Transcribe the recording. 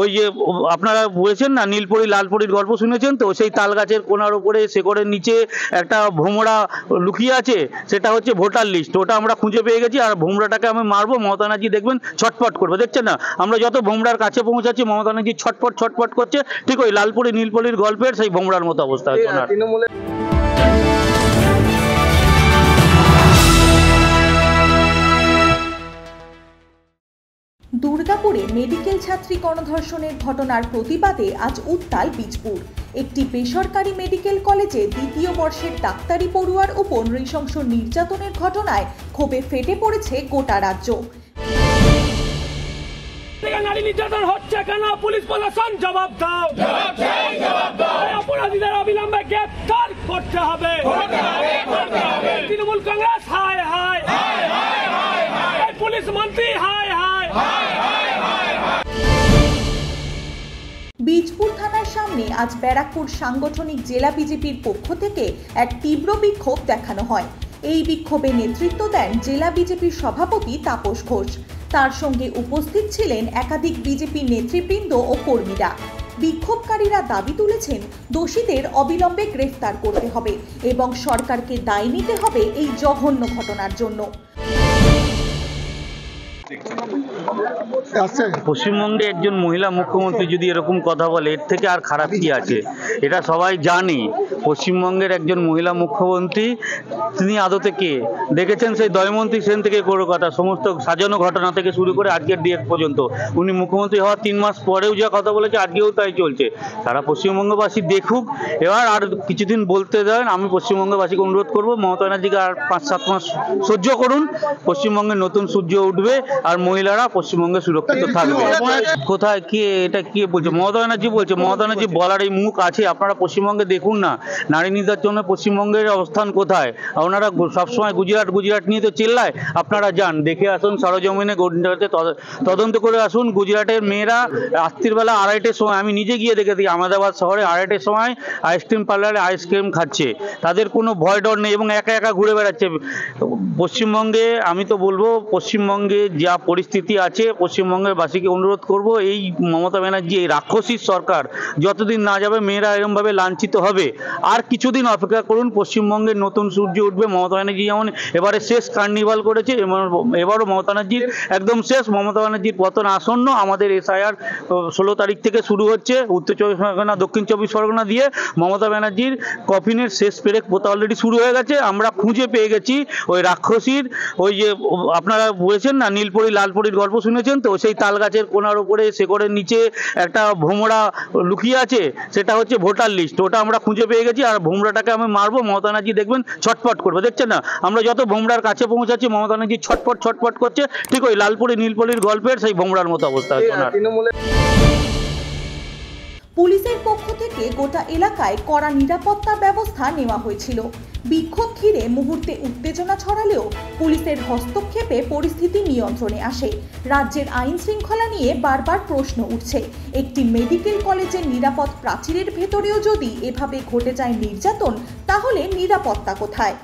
ওই যে আপনারা বলেছেন না নীলপরি লালপরির গল্প শুনেছেন তো, সেই তাল গাছের কোনার উপরে শেকড়ের নিচে একটা ভোমরা লুকিয়ে আছে, সেটা হচ্ছে ভোটার লিস্ট। ওটা আমরা খুঁজে পেয়ে গেছি, আর ভোমরাটাকে আমি মারবো, মমতা ব্যানার্জি দেখবেন ছটফট করবে। দেখছেন না আমরা যত ভোমরার কাছে পৌঁছাচ্ছি, মমতা ব্যানার্জি ছটফট ছটফট করছে, ঠিক ওই লালপরি নীলপরির গল্পের সেই ভোমরার মতো অবস্থা হচ্ছে ওনার। দুর্গাপুরে মেডিকেল ছাত্রী গণধর্ষণের ঘটনার প্রতিবাদে আজ উত্তাল বীজপুর। একটি বেসরকারি মেডিকেল কলেজে দ্বিতীয় বর্ষের ডাক্তারি পড়ুয়ার উপর নৃশংস নির্যাতনের ঘটনায় ক্ষোভে ফেটে পড়েছে গোটা রাজ্য। নারী নির্যাতন হচ্ছে কেন? পুলিশ প্রশাসন জবাব দাও, অপরাধীদের অবিলম্বে গ্রেফতার করতে হবে। তৃণমূল কংগ্রেস হায় হায়, পুলিশ মন্ত্রী হায় হায়। বীজপুর থানার সামনে আজ ব্যারাকপুর সাংগঠনিক জেলা বিজেপির পক্ষ থেকে এক তীব্র বিক্ষোভ দেখানো হয়। এই বিক্ষোভে নেতৃত্ব দেন জেলা বিজেপির সভাপতি তাপস ঘোষ। তার সঙ্গে উপস্থিত ছিলেন একাধিক বিজেপি নেতৃবৃন্দ ও কর্মীরা। বিক্ষোভকারীরা দাবি তুলেছেন দোষীদের অবিলম্বে গ্রেফতার করতে হবে এবং সরকারকে দায় নিতে হবে এই জঘন্য ঘটনার জন্য। পশ্চিমবঙ্গে একজন মহিলা মুখ্যমন্ত্রী যদি এরকম কথা বলে, এর থেকে আর খারাপ কি আছে? এটা সবাই জানে। পশ্চিমবঙ্গের একজন মহিলা মুখ্যমন্ত্রী, তিনি আদতে কে? দেখেছেন সেই দয়মন্তী সেন থেকে কোনো কথা, সমস্ত সাজানো ঘটনা থেকে শুরু করে আজকের ডেট পর্যন্ত, উনি মুখ্যমন্ত্রী হওয়ার 3 মাস পরেও যা কথা বলেছে আজকেও তাই চলছে। সারা পশ্চিমবঙ্গবাসী দেখুক, এবার আর কিছুদিন বলতে দেন। আমি পশ্চিমবঙ্গবাসীকে অনুরোধ করবো, মমতা ব্যানার্জিকে আর 5-7 মাস সহ্য করুন। পশ্চিমবঙ্গে নতুন সূর্য উঠবে আর মহিলারা পশ্চিমবঙ্গে সুরক্ষিত থাকবে। কোথায় কে এটা কে বলছে? মমতা ব্যানার্জি বলছে। মমতা ব্যানার্জি বলার এই মুখ আছে? আপনারা পশ্চিমবঙ্গে দেখুন না, নারী নির্যাতনে পশ্চিমবঙ্গের অবস্থান কোথায়? ওনারা সবসময় গুজরাট গুজরাট নিয়ে তো চেল্লায়। আপনারা যান, দেখে আসুন, সরজমিনে তদন্ত করে আসুন। গুজরাটের মেয়েরা রাত্রির বেলা 2:30টার সময়, আমি নিজে গিয়ে দেখেছি আহমেদাবাদ শহরে 2:30টার সময় আইসক্রিম পার্লারে আইসক্রিম খাচ্ছে। তাদের কোনো ভয় ডর নেই এবং একা একা ঘুরে বেড়াচ্ছে। পশ্চিমবঙ্গে আমি তো বলবো, পশ্চিমবঙ্গে যা পরিস্থিতি আছে, পশ্চিমবঙ্গের বাসীকে অনুরোধ করব, এই মমতা ব্যানার্জি, এই রাক্ষসীর সরকার যতদিন না যাবে, মেয়েরা এরকমভাবে লাঞ্ছিত হবে। আর কিছুদিন অপেক্ষা করুন, পশ্চিমবঙ্গের নতুন সূর্য উঠবে। মমতা ব্যানার্জি যেমন এবারে শেষ কার্নিভাল করেছে, এবারও মমতা ব্যানার্জির একদম শেষ। মমতা ব্যানার্জির পতন আসন্ন। আমাদের SIR 16 তারিখ থেকে শুরু হচ্ছে, উত্তর 24 পরগনা দক্ষিণ 24 পরগনা দিয়ে। মমতা ব্যানার্জির কফিনের শেষ পেরেক পোতা অলরেডি শুরু হয়ে গেছে। আমরা খুঁজে পেয়ে গেছি ওই রাক্ষসীর, ওই যে আপনারা বলেছেন না নীলপরি লালপরির গল্প শুনেছেন তো, সেই তাল গাছের কোনার উপরে শেকড়ের নিচে একটা ভোমরা লুকিয়ে আছে, সেটা হচ্ছে ভোটার লিস্ট। ওটা আমরা খুঁজে পেয়ে গেছি, আর ভোমরাটাকে আমি মারবো, মমতা ব্যানার্জি দেখবেন ছটফট করবে। দেখছেন না আমরা যত ভোমরার কাছে পৌঁছাচ্ছি, মমতা ব্যানার্জি ছটফট ছটফট করছে, ঠিক ওই লালপরি নীলপরির গল্পের সেই ভোমরার মতো অবস্থা হচ্ছে ওনার। পুলিশের পক্ষ থেকে গোটা এলাকায় কড়া নিরাপত্তা ব্যবস্থা নেওয়া হয়েছিল। বিক্ষোভ ঘিরে মুহূর্তে উত্তেজনা ছড়ালেও পুলিশের হস্তক্ষেপে পরিস্থিতি নিয়ন্ত্রণে আসে। রাজ্যের আইন শৃঙ্খলা নিয়ে বারবার প্রশ্ন উঠছে। একটি মেডিকেল কলেজের নিরাপদ প্রাচীরের ভেতরেও যদি এভাবে ঘটে যায় নির্যাতন, তাহলে নিরাপত্তা কোথায়?